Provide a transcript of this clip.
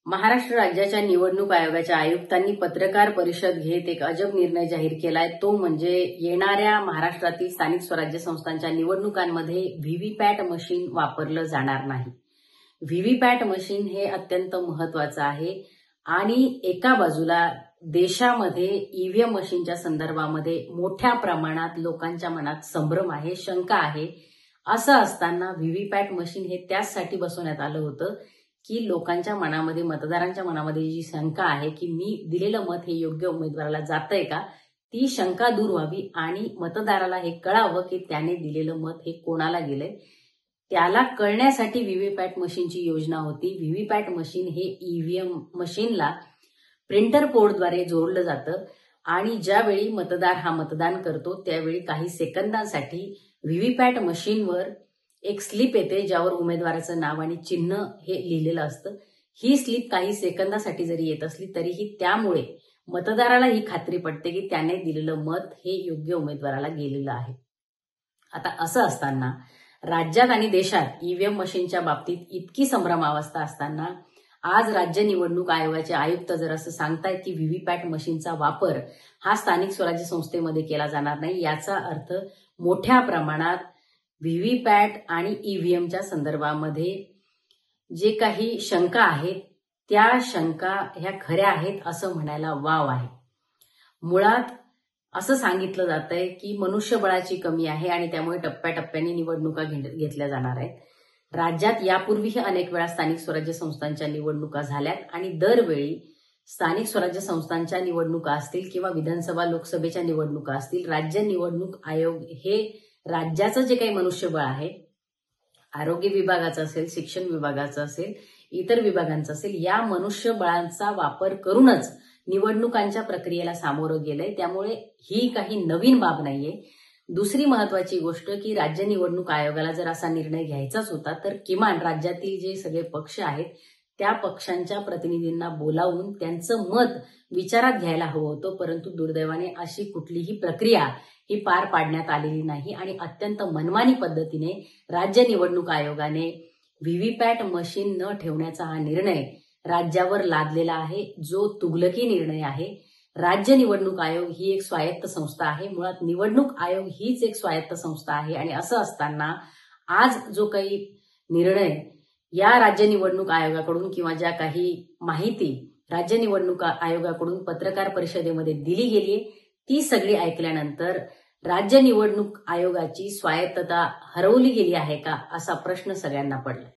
महाराष्ट्र राज्याच्या निवडणूक आयोगाच्या आयुक्तांनी पत्रकार परिषद घेत एक अजब निर्णय जाहीर केलाय. तो म्हणजे येणाऱ्या महाराष्ट्रातील स्थानिक स्वराज्य संस्थांच्या निवडणुकांमध्ये व्हीव्हीपॅट मशीन वापरलं जाणार नाही. व्हीव्हीपॅट मशीन हे अत्यंत महत्वाचं आहे आणि एका बाजूला देशामध्ये ईव्हीएम मशीनच्या संदर्भामध्ये मोठ्या प्रमाणात लोकांच्या मनात संभ्रम आहे, शंका आहे. असं असताना व्हीव्हीपॅट मशीन हे त्याचसाठी बसवण्यात आलं होतं की लोकांच्या मनामध्ये, मतदारांच्या मनामध्ये जी शंका आहे की मी दिलेलं मत हे योग्य उमेदवाराला जातंय का, ती शंका दूर व्हावी आणि मतदाराला हे कळावं की त्याने दिलेलं मत हे कोणाला गेलंय. त्याला कळण्यासाठी व्हीव्हीपॅट मशीनची योजना होती. व्हीव्हीपॅट मशीन हे ईव्हीएम मशीनला प्रिंटर पोर्टद्वारे जोडलं जातं आणि ज्यावेळी मतदार हा मतदान करतो त्यावेळी काही सेकंदांसाठी व्हीव्हीपॅट मशीनवर एक स्लिप येते ज्यावर उमेदवाराचं नाव आणि चिन्ह हे लिहिलेलं असतं. ही स्लिप काही सेकंदासाठी जरी येत असली तरीही त्यामुळे मतदाराला ही खात्री पडते की त्याने दिलेलं मत हे योग्य उमेदवाराला गेलेलं आहे. आता असं असताना राज्यात आणि देशात ईव्हीएम मशीनच्या बाबतीत इतकी संभ्रमावस्था असताना आज राज्य निवडणूक आयोगाचे आयुक्त जर असं सांगतायत की व्हीव्हीपॅट मशीनचा वापर हा स्थानिक स्वराज्य संस्थेमध्ये केला जाणार नाही, याचा अर्थ मोठ्या प्रमाणात व्हीव्हीपॅट आणि ईव्हीएमच्या संदर्भामध्ये जे काही शंका आहेत त्या शंका ह्या खऱ्या आहेत असं म्हणायला वाव आहे. मुळात असं सांगितलं जातंय की मनुष्यबळाची कमी आहे आणि त्यामुळे टप्प्याटप्प्याने निवडणुका घेतल्या जाणार आहेत. राज्यात यापूर्वीही अनेक वेळा स्थानिक स्वराज्य संस्थांच्या निवडणुका झाल्यात आणि दरवेळी स्थानिक स्वराज्य संस्थांच्या निवडणुका असतील किंवा विधानसभा लोकसभेच्या निवडणुका असतील, राज्य निवडणूक आयोग हे राज्याचं जे काही मनुष्यबळ आहे, आरोग्य विभागाचं असेल, शिक्षण विभागाचं असेल, इतर विभागांचं असेल, या मनुष्यबळांचा वापर करूनच निवडणुकांच्या प्रक्रियेला सामोरं गेलंय. त्यामुळे ही काही नवीन बाब नाहीये. दुसरी महत्वाची गोष्ट की राज्य निवडणूक आयोगाला जर असा निर्णय घ्यायचाच होता तर किमान राज्यातील जे सगळे पक्ष आहेत त्या पक्षांच्या प्रतिनिधींना बोलावून त्यांचं मत विचारात घ्यायला हवं होतं. परंतु दुर्दैवाने अशी कुठलीही प्रक्रिया ही पार पाडण्यात आलेली नाही आणि अत्यंत मनमानी पद्धतीने राज्य निवडणूक आयोगाने व्हीव्हीपॅट मशीन न ठेवण्याचा हा निर्णय राज्यावर लादलेला आहे, जो तुघलकी निर्णय आहे. राज्य निवडणूक आयोग ही एक स्वायत्त संस्था आहे. मुळात निवडणूक आयोग हीच एक स्वायत्त संस्था आहे आणि असं असताना आज जो काही निर्णय या राज्य निवडणूक आयोगाकडून किंवा ज्या काही माहिती राज्य निवडणूक आयोगाकडून पत्रकार परिषदेमध्ये दिली गेली ती सगळी ऐकल्यानंतर राज्य निवडणूक आयोगाची स्वायत्तता हरवली गेली आहे का असा प्रश्न सगळ्यांना पडला.